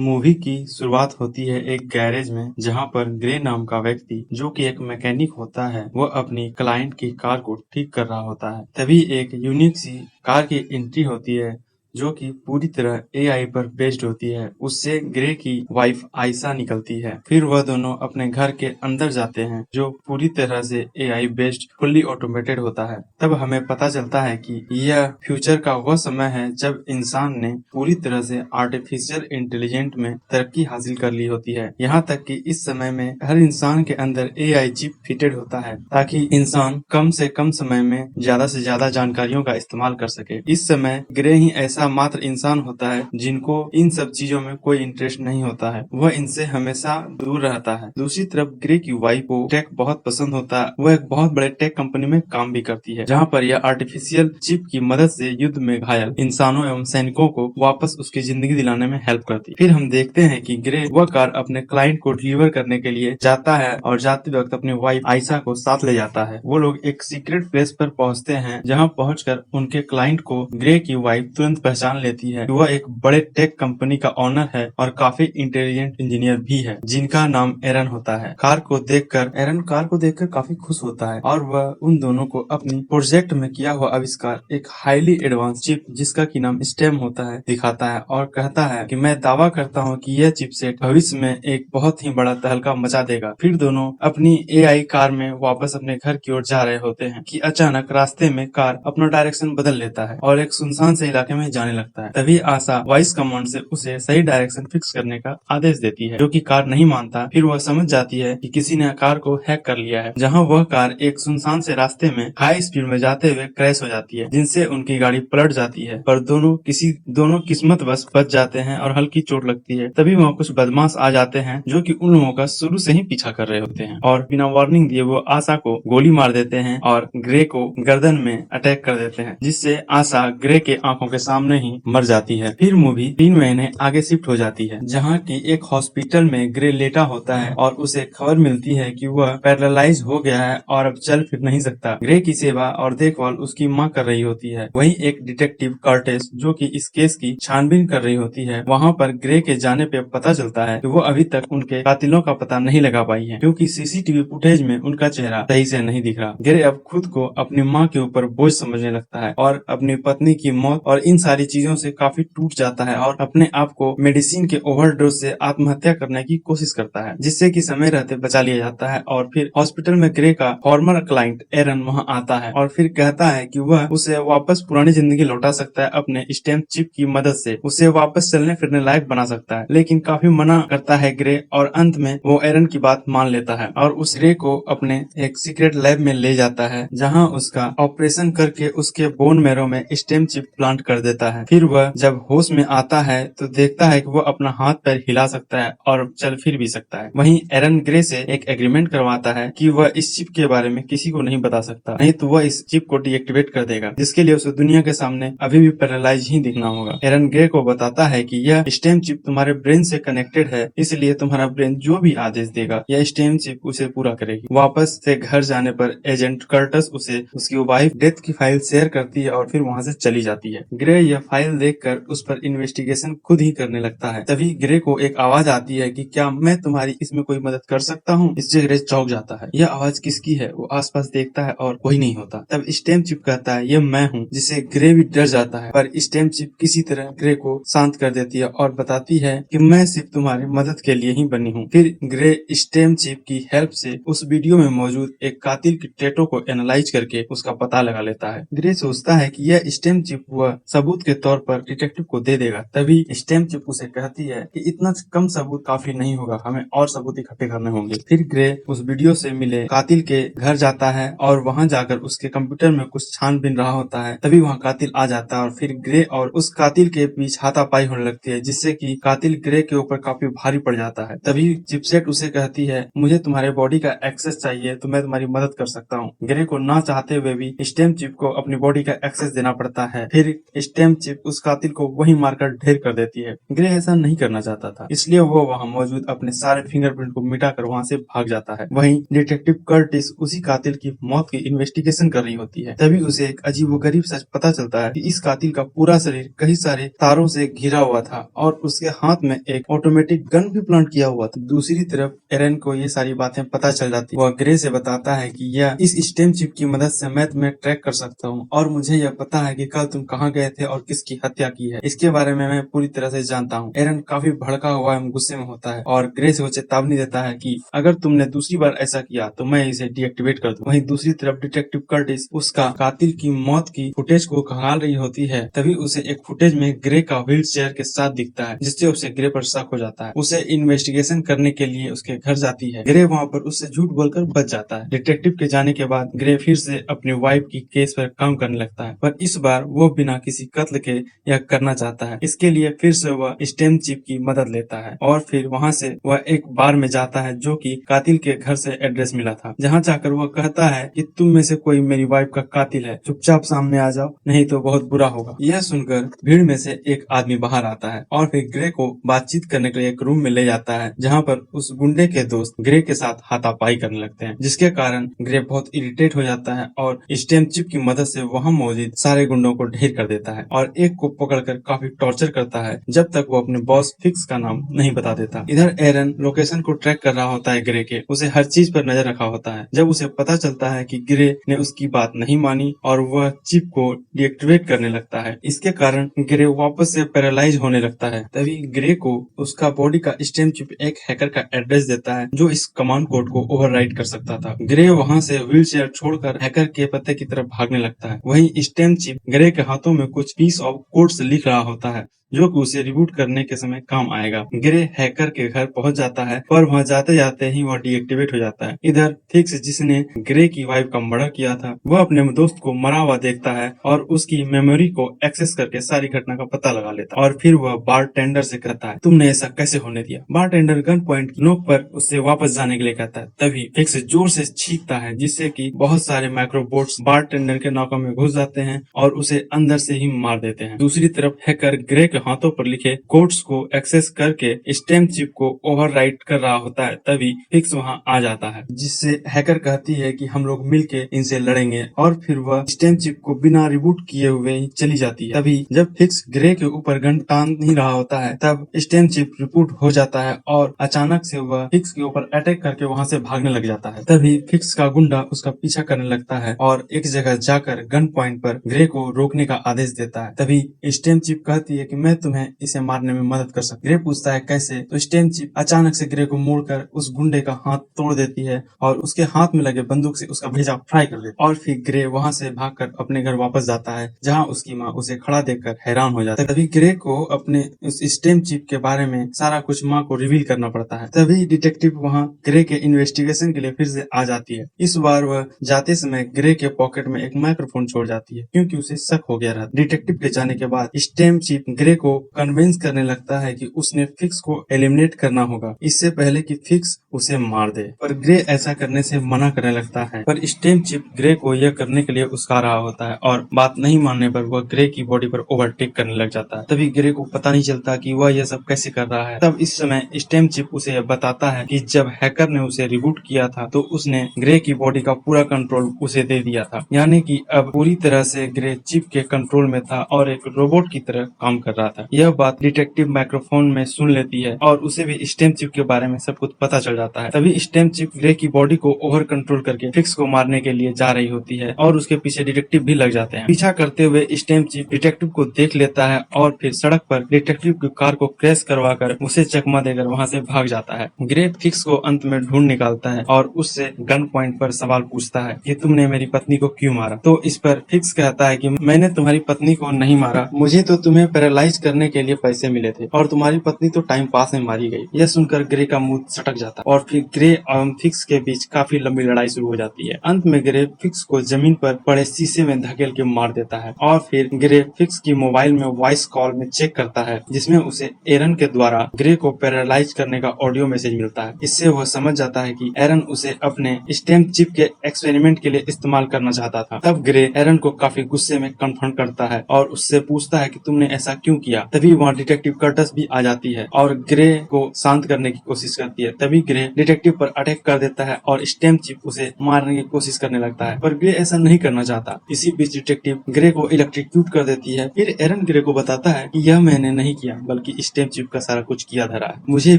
Movie की शुरुआत होती है एक गैरेज में, जहां पर ग्रे नाम का व्यक्ति जो कि एक मैकेनिक होता है, वह अपनी क्लाइंट की कार को ठीक कर रहा होता है। तभी एक यूनिक सी कार की एंट्री होती है जो कि पूरी तरह एआई पर बेस्ड होती है। उससे ग्रे की वाइफ आयशा निकलती है। फिर वह दोनों अपने घर के अंदर जाते हैं जो पूरी तरह से एआई बेस्ड फुल्ली ऑटोमेटेड होता है। तब हमें पता चलता है कि यह फ्यूचर का वह समय है जब इंसान ने पूरी तरह से आर्टिफिशियल इंटेलिजेंट में तरक्की हासिल कर ली होती है। यहाँ तक कि इस समय में हर इंसान के अंदर एआई चिप फिटेड होता है ताकि इंसान कम से कम समय में ज्यादा से ज्यादा जानकारियों का इस्तेमाल कर सके। इस समय ग्रे ही ऐसा मात्र इंसान होता है जिनको इन सब चीजों में कोई इंटरेस्ट नहीं होता है। वह इनसे हमेशा दूर रहता है। दूसरी तरफ ग्रे की वाइफ को टेक बहुत पसंद होता है। वह एक बहुत बड़े टेक कंपनी में काम भी करती है, जहाँ पर यह आर्टिफिशियल चिप की मदद से युद्ध में घायल इंसानों एवं सैनिकों को वापस उसकी जिंदगी दिलाने में हेल्प करती है। फिर हम देखते हैं कि ग्रे वह कार अपने क्लाइंट को डिलीवर करने के लिए जाता है और जाते वक्त अपनी वाइफ आयशा को साथ ले जाता है। वो लोग एक सीक्रेट प्लेस पर पहुँचते हैं, जहाँ पहुँचकर उनके क्लाइंट को ग्रे की वाइफ तुरंत पहचान लेती है कि वह एक बड़े टेक कंपनी का ओनर है और काफी इंटेलिजेंट इंजीनियर भी है, जिनका नाम एरन होता है। एरन कार को देखकर काफी खुश होता है और वह उन दोनों को अपनी प्रोजेक्ट में किया हुआ आविष्कार, एक हाईली एडवांस चिप जिसका की नाम स्टेम होता है, दिखाता है और कहता है कि मैं दावा करता हूँ कि यह चिपसेट भविष्य में एक बहुत ही बड़ा तहलका मचा देगा। फिर दोनों अपनी एआई कार में वापस अपने घर की ओर जा रहे होते हैं कि अचानक रास्ते में कार अपना डायरेक्शन बदल लेता है और एक सुनसान से इलाके में जाने लगता है। तभी आशा वॉइस कमांड से उसे सही डायरेक्शन फिक्स करने का आदेश देती है, जो कि कार नहीं मानता। फिर वह समझ जाती है कि किसी ने कार को हैक कर लिया है, जहां वह कार एक सुनसान से रास्ते में हाई स्पीड में जाते हुए क्रैश हो जाती है, जिनसे उनकी गाड़ी पलट जाती है। पर दोनों किस्मतवश बच जाते हैं और हल्की चोट लगती है। तभी वहाँ कुछ बदमाश आ जाते हैं जो कि उन लोगों का शुरू से ही पीछा कर रहे होते हैं और बिना वार्निंग दिए वो आशा को गोली मार देते हैं और ग्रे को गर्दन में अटैक कर देते हैं, जिससे आशा ग्रे के आंखों के सामने ही मर जाती है। फिर मूवी 3 महीने आगे शिफ्ट हो जाती है, जहाँ की एक हॉस्पिटल में ग्रे लेटा होता है और उसे खबर मिलती है कि वह पैरालाइज हो गया है और अब चल फिर नहीं सकता। ग्रे की सेवा और देखभाल उसकी माँ कर रही होती है। वहीं एक डिटेक्टिव कर्टिस जो कि इस केस की छानबीन कर रही होती है, वहाँ पर ग्रे के जाने पे पता चलता है कि वो अभी तक उनके कातिलों का पता नहीं लगा पाई है, क्योंकि सीसीटीवी फुटेज में उनका चेहरा सही से नहीं दिख रहा। ग्रे अब खुद को अपनी माँ के ऊपर बोझ समझने लगता है और अपनी पत्नी की मौत और इन सारी चीजों से काफी टूट जाता है और अपने आप को मेडिसिन के ओवरडोज से आत्महत्या करने की कोशिश करता है, जिससे कि समय रहते बचा लिया जाता है। और फिर हॉस्पिटल में ग्रे का फॉर्मर क्लाइंट एरन वहां आता है और फिर कहता है कि वह उसे वापस पुरानी जिंदगी लौटा सकता है, अपने स्टेम चिप की मदद से उसे वापस चलने फिरने लायक बना सकता है। लेकिन काफी मना करता है ग्रे और अंत में वो एरन की बात मान लेता है और उस ग्रे को अपने एक सीक्रेट लैब में ले जाता है, जहाँ उसका ऑपरेशन करके उसके बोन मैरो में स्टेम चिप प्लांट कर देता है। फिर वह जब होश में आता है तो देखता है कि वह अपना हाथ पैर हिला सकता है और चल फिर भी सकता है। वहीं एरन ग्रे से एक एग्रीमेंट करवाता है कि वह इस चिप के बारे में किसी को नहीं बता सकता, नहीं तो वह इस चिप को डीएक्टिवेट कर देगा, जिसके लिए उसे दुनिया के सामने अभी भी पैरालाइज ही दिखना होगा। एरन ग्रे को बताता है कि यह स्टेम चिप तुम्हारे ब्रेन से कनेक्टेड है, इसलिए तुम्हारा ब्रेन जो भी आदेश देगा यह स्टेम चिप उसे पूरा करेगी। वापस से घर जाने पर एजेंट कर्टस उसे उसकी वाइफ डेथ की फाइल शेयर करती है और फिर वहाँ से चली जाती है। ग्रे यह फाइल देखकर उस पर इन्वेस्टिगेशन खुद ही करने लगता है। तभी ग्रे को एक आवाज आती है कि क्या मैं तुम्हारी इसमें कोई मदद कर सकता हूँ। इससे ग्रे चौंक जाता है। यह आवाज किसकी है? वो आसपास देखता है और कोई नहीं होता। तब स्टेम चिप कहता है, यह मैं हूँ, जिससे ग्रे भी डर जाता है। पर स्टेम चिप किसी तरह ग्रे को शांत कर देती है और बताती है कि मैं सिर्फ तुम्हारी मदद के लिए ही बनी हूँ। फिर ग्रे स्टेम चिप की हेल्प से उस वीडियो में मौजूद एक कातिल की टैटू को एनालाइज करके उसका पता लगा लेता है। ग्रे सोचता है कि यह स्टेम चिप वह सबूत के तौर पर डिटेक्टिव को दे देगा। तभी स्टेम चिप उसे कहती है कि इतना कम सबूत काफी नहीं होगा, हमें और सबूत इकट्ठे करने होंगे। फिर ग्रे उस वीडियो से मिले कातिल के घर जाता है और वहां जाकर उसके कंप्यूटर में कुछ छानबीन रहा होता है। तभी वहां कातिल आ जाता है और फिर ग्रे और उस कातिल के बीच हाथापाई होने लगती है, जिससे कि कातिल ग्रे के ऊपर काफी भारी पड़ जाता है। तभी चिपसेट उसे कहती है, मुझे तुम्हारे बॉडी का एक्सेस चाहिए तो मैं तुम्हारी मदद कर सकता हूँ। ग्रे को ना चाहते हुए भी स्टेम चिप को अपनी बॉडी का एक्सेस देना पड़ता है। फिर स्टेम स्टेम चिप उस कातिल को वहीं मारकर ढेर कर देती है। ग्रे ऐसा नहीं करना चाहता था, इसलिए वो वहाँ मौजूद अपने सारे फिंगरप्रिंट को मिटाकर वहाँ से भाग जाता है। वहीं डिटेक्टिव कर्टिस उसी कातिल की मौत की इन्वेस्टिगेशन कर रही होती है। तभी उसे एक अजीबोगरीब सच पता चलता है कि इस कातिल का पूरा शरीर कई सारे तारों से घिरा हुआ था और उसके हाथ में एक ऑटोमेटिक गन भी प्लांट किया हुआ था। दूसरी तरफ एरन को ये सारी बातें पता चल जाती। वह ग्रे से बताता है कि यह इस स्टेम चिप की मदद से मैं तुम्हें ट्रैक कर सकता हूँ और मुझे यह पता है कि कल तुम कहाँ गए थे और किसकी हत्या की है। इसके बारे में मैं पूरी तरह से जानता हूँ। एरन काफी भड़का हुआ एवं गुस्से में होता है और ग्रे से वो चेतावनी देता है कि अगर तुमने दूसरी बार ऐसा किया तो मैं इसे डीएक्टिवेट कर दूं। वहीं दूसरी तरफ डिटेक्टिव कर्टिस उसका कातिल की मौत की फुटेज को खंगाल रही होती है। तभी उसे एक फुटेज में ग्रे का व्हील चेयर के साथ दिखता है, जिससे उसे ग्रे पर शक हो जाता है। उसे इन्वेस्टिगेशन करने के लिए उसके घर जाती है। ग्रे वहाँ पर उससे झूठ बोलकर बच जाता है। डिटेक्टिव के जाने के बाद ग्रे फिर से अपनी वाइफ की केस पर काम करने लगता है, पर इस बार वो बिना किसी कत्ल के यह करना चाहता है। इसके लिए फिर से वह स्टेम चिप की मदद लेता है और फिर वहाँ से वह एक बार में जाता है जो कि कातिल के घर से एड्रेस मिला था। जहाँ जाकर वह कहता है कि तुम में से कोई मेरी वाइफ का कातिल है, चुपचाप सामने आ जाओ नहीं तो बहुत बुरा होगा। यह सुनकर भीड़ में से एक आदमी बाहर आता है और फिर ग्रे को बातचीत करने के लिए एक रूम में ले जाता है, जहाँ पर उस गुंडे के दोस्त ग्रे के साथ हाथापाई करने लगते हैं, जिसके कारण ग्रे बहुत इरिटेट हो जाता है और स्टेम चिप की मदद से वहाँ मौजूद सारे गुंडों को ढेर कर देता है और एक को पकड़कर काफी टॉर्चर करता है जब तक वो अपने बॉस फिक्स का नाम नहीं बता देता। इधर एरन लोकेशन को ट्रैक कर रहा होता है ग्रे के। उसे हर चीज पर नजर रखा होता है। जब उसे पता चलता है कि ग्रे ने उसकी बात नहीं मानी और वह चिप को डीएक्टिवेट करने लगता है, इसके कारण ग्रे वापस से पैरालाइज होने लगता है। तभी ग्रे को उसका बॉडी का स्टेम चिप एक हैकर का एड्रेस देता है जो इस कमांड कोड को ओवरराइड कर सकता था। ग्रे वहाँ से व्हील चेयर छोड़कर हैकर के पते की तरफ भागने लगता है। वहीं स्टेम चिप ग्रे के हाथों में कुछ पीस ऑफ कोड्स लिख रहा होता है जो कि उसे रिबूट करने के समय काम आएगा। ग्रे हैकर के घर पहुंच जाता है पर वहां जाते जाते ही वह डीएक्टिवेट हो जाता है। इधर फिक्स जिसने ग्रे की वाइफ का मर्डर किया था वह अपने दोस्त को मरा हुआ देखता है और उसकी मेमोरी को एक्सेस करके सारी घटना का पता लगा लेता है और फिर वह बारटेंडर से कहता है तुमने ऐसा कैसे होने दिया। बारटेंडर गन पॉइंट की नोक पर उससे वापस जाने के लिए कहता है। तभी फिक्स जोर से छींकता है जिससे कि बहुत सारे माइक्रोबोट्स बारटेंडर के नाकों में घुस जाते हैं और उसे अंदर से ही मार देते हैं। दूसरी तरफ हैकर ग्रे के हाथों पर लिखे कोड्स को एक्सेस करके स्टेम चिप को ओवरराइट कर रहा होता है। तभी फिक्स वहां आ जाता है, जिससे हैकर कहती है कि हम लोग मिलके इनसे लड़ेंगे और फिर वह स्टेम चिप को बिना रिबूट किए हुए ही चली जाती है। तभी जब फिक्स ग्रे के ऊपर गन टान नहीं रहा होता है तब स्टेम चिप रिबूट हो जाता है और अचानक से वह फिक्स के ऊपर अटैक करके वहां से भागने लग जाता है। तभी फिक्स का गुंडा उसका पीछा करने लगता है और एक जगह जाकर गन पॉइंट पर ग्रे को रोकने का आदेश देता है। तभी स्टेम चिप कहती है कि मैं तुम्हें इसे मारने में मदद कर सकती। ग्रे पूछता है कैसे, तो स्टेम चिप अचानक से ग्रे को मोड़कर उस गुंडे का हाथ तोड़ देती है और उसके हाथ में लगे बंदूक से उसका भेजा फ्राई कर देती है और फिर ग्रे वहां से भागकर अपने घर वापस जाता है, जहां उसकी माँ उसे खड़ा देखकर हैरान हो जाती है। तभी ग्रे को अपने उस स्टेम चिप के बारे में सारा कुछ माँ को रिवील करना पड़ता है। तभी डिटेक्टिव वहाँ ग्रे के इन्वेस्टिगेशन के लिए फिर से आ जाती है। इस बार वह जाते समय ग्रे के पॉकेट में एक माइक्रोफोन छोड़ जाती है क्योंकि उसे शक हो गया था। डिटेक्टिव के जाने के बाद स्टेम चिप ग्रे को कन्विंस करने लगता है कि उसने फिक्स को एलिमिनेट करना होगा इससे पहले कि फिक्स उसे मार दे, पर ग्रे ऐसा करने से मना करने लगता है। पर स्टेम चिप ग्रे को यह करने के लिए उस्का रहा होता है और बात नहीं मानने पर वह ग्रे की बॉडी पर ओवरटेक करने लग जाता है। तभी ग्रे को पता नहीं चलता कि वह यह सब कैसे कर रहा है। तब इस समय स्टेम चिप उसे बताता है कि जब हैकर ने उसे रिबूट किया था तो उसने ग्रे की बॉडी का पूरा कंट्रोल उसे दे दिया था, यानी कि अब पूरी तरह से ग्रे चिप के कंट्रोल में था और एक रोबोट की तरह काम कर रहा था। यह बात डिटेक्टिव माइक्रोफोन में सुन लेती है और उसे भी स्टेम चिप के बारे में सब कुछ पता चल जाता है। तभी स्टेम चिप ग्रे की बॉडी को ओवर कंट्रोल करके फिक्स को मारने के लिए जा रही होती है और उसके पीछे डिटेक्टिव भी लग जाते हैं। पीछा करते हुए स्टेम चिप डिटेक्टिव को देख लेता है और फिर सड़क पर डिटेक्टिव की कार को क्रैश करवाकर उसे चकमा देकर वहाँ से भाग जाता है। ग्रे फिक्स को अंत में ढूंढ निकालता है और उससे गन पॉइंट पर सवाल पूछता है कि तुमने मेरी पत्नी को क्यों मारा। तो इस पर फिक्स कहता है कि मैंने तुम्हारी पत्नी को नहीं मारा, मुझे तो तुम्हें पैरालाइज करने के लिए पैसे मिले थे और तुम्हारी पत्नी तो टाइम पास में मारी गई। यह सुनकर ग्रे का मुंह सटक जाता और फिर ग्रे एवं फिक्स के बीच काफी लंबी लड़ाई शुरू हो जाती है। अंत में ग्रे फिक्स को जमीन पर पड़े शीशे में धकेल के मार देता है और फिर ग्रे फिक्स की मोबाइल में वॉइस कॉल में चेक करता है, जिसमें उसे एरन के द्वारा ग्रे को पैरालाइज करने का ऑडियो मैसेज मिलता है। इससे वह समझ जाता है कि एरन उसे अपने स्टेम चिप के एक्सपेरिमेंट के लिए इस्तेमाल करना चाहता था। तब ग्रे एरन को काफी गुस्से में कन्फ्रंट करता है और उससे पूछता है कि तुमने ऐसा क्यों किया। तभी वहाँ डिटेक्टिव कर्टस भी आ जाती है और ग्रे को शांत करने की कोशिश करती है। तभी ग्रे डिटेक्टिव पर अटैक कर देता है और स्टेम चिप उसे मारने की कोशिश करने लगता है, पर ग्रे ऐसा नहीं करना चाहता। इसी बीच डिटेक्टिव ग्रे को इलेक्ट्रिक्यूट कर देती है। फिर एरन ग्रे को बताता है कि यह मैंने नहीं किया, बल्कि स्टेम चिप का सारा कुछ किया धरा है। मुझे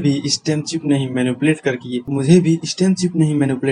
भी स्टेम चिप नहीं मैनिपुलेट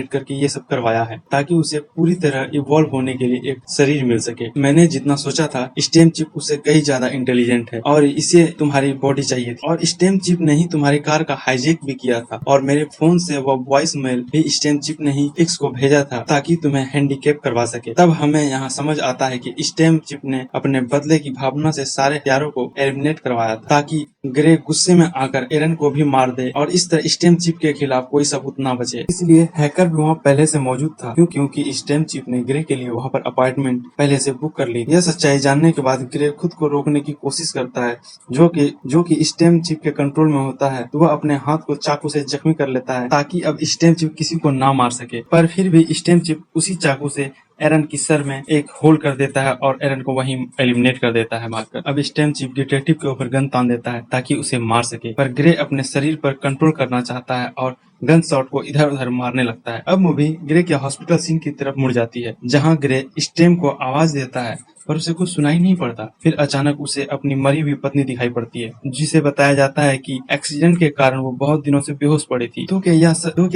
करके ये सब करवाया है, ताकि उसे पूरी तरह इवॉल्व होने के लिए एक शरीर मिल सके। मैंने जितना सोचा था, स्टेम चिप उससे कई ज्यादा इंटेलिजेंट है और इसे तुम्हारी बॉडी चाहिए थी। और स्टेम चिप ने ही तुम्हारी कार का हाईजैक भी किया था और मेरे फोन से वह वॉइस मेल भी स्टेम चिप ने ही फिक्स को भेजा था, ताकि तुम्हें हैंडीकैप करवा सके। तब हमें यहाँ समझ आता है कि स्टेम चिप ने अपने बदले की भावना से सारे हथियारों को एलिमिनेट करवाया था, ताकि ग्रे गुस्से में आकर एरन को भी मार दे और इस तरह स्टेम चिप के खिलाफ कोई सबूत न बचे। इसलिए हैकर भी वहाँ पहले से मौजूद था, क्योंकि स्टेम चिप ने ग्रे के लिए वहाँ पर अपॉइंटमेंट पहले से बुक कर ली। यह सच्चाई जानने के बाद ग्रे खुद को रोकने की कोशिश करता है, जो कि स्टेम चिप के कंट्रोल में होता है। तो वह अपने हाथ को चाकू से जख्मी कर लेता है, ताकि अब स्टेम चिप किसी को ना मार सके। पर फिर भी स्टेम चिप उसी चाकू से एरन की सर में एक होल कर देता है और एरन को वहीं एलिमिनेट कर देता है मारकर। अब स्टेम चिप डिटेक्टिव के ऊपर गन तान देता है ताकि उसे मार सके, पर ग्रे अपने शरीर पर कंट्रोल करना चाहता है और गन शॉट को इधर उधर मारने लगता है। अब मूवी ग्रे के हॉस्पिटल सीन की तरफ मुड़ जाती है, जहाँ ग्रे स्टेम को आवाज देता है, पर उसे कुछ सुनाई नहीं पड़ता। फिर अचानक उसे अपनी मरी हुई पत्नी दिखाई पड़ती है, जिसे बताया जाता है कि एक्सीडेंट के कारण वो बहुत दिनों से बेहोश पड़ी थी। तो क्या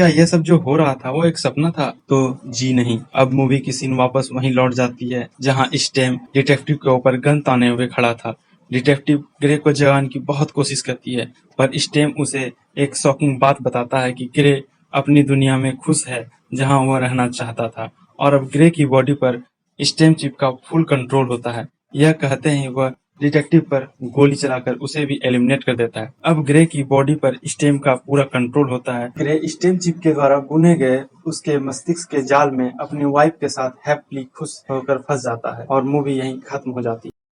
यह सब जो हो रहा था वो एक सपना था? तो जी नहीं। अब मूवी की सीन वापस वहीं लौट जाती है, जहाँ स्टेम डिटेक्टिव के ऊपर गन ताने हुए खड़ा था। डिटेक्टिव ग्रे को जगाने की बहुत कोशिश करती है, पर स्टेम उसे एक शॉकिंग बात बताता है कि ग्रे अपनी दुनिया में खुश है, जहाँ वह रहना चाहता था, और अब ग्रे की बॉडी पर स्टेम चिप का फुल कंट्रोल होता है। यह कहते ही वह डिटेक्टिव पर गोली चलाकर उसे भी एलिमिनेट कर देता है। अब ग्रे की बॉडी पर स्टेम का पूरा कंट्रोल होता है। ग्रे स्टेम चिप के द्वारा बुने गए उसके मस्तिष्क के जाल में अपनी वाइफ के साथ हैप्पीली खुश होकर फंस जाता है और मूवी यहीं खत्म हो जाती है।